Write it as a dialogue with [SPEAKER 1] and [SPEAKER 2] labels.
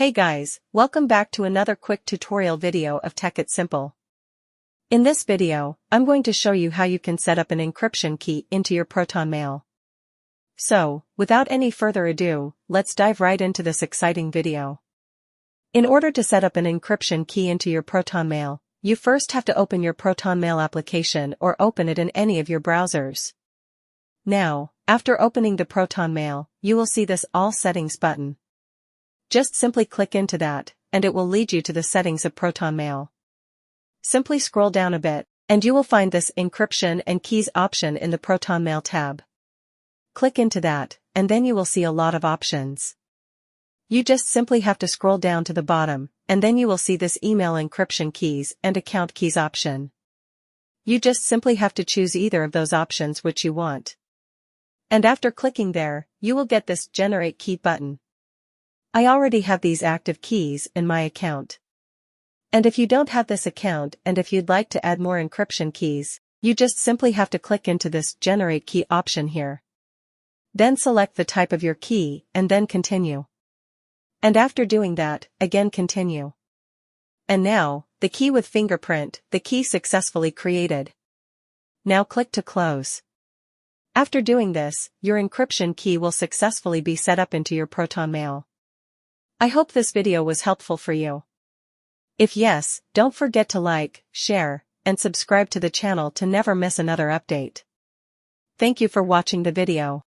[SPEAKER 1] Hey guys, welcome back to another quick tutorial video of Tech It Simple. In this video, I'm going to show you how you can set up an encryption key into your Proton mail. So, without any further ado, let's dive right into this exciting video. In order to set up an encryption key into your Proton mail, you first have to open your Proton Mail application or open it in any of your browsers. Now, after opening the Proton Mail, you will see this All Settings button. Just simply click into that, and it will lead you to the settings of Proton Mail. Simply scroll down a bit, and you will find this Encryption and Keys option in the Proton Mail tab. Click into that, and then you will see a lot of options. You just simply have to scroll down to the bottom, and then you will see this Email Encryption Keys and Account Keys option. You just simply have to choose either of those options which you want. And after clicking there, you will get this Generate Key button. I already have these active keys in my account. And if you don't have this account and if you'd like to add more encryption keys, you just simply have to click into this Generate Key option here. Then select the type of your key and then continue. And after doing that, again continue. And now, the key with fingerprint, the key successfully created. Now click to close. After doing this, your encryption key will successfully be set up into your Proton Mail. I hope this video was helpful for you. If yes, don't forget to like, share, and subscribe to the channel to never miss another update. Thank you for watching the video.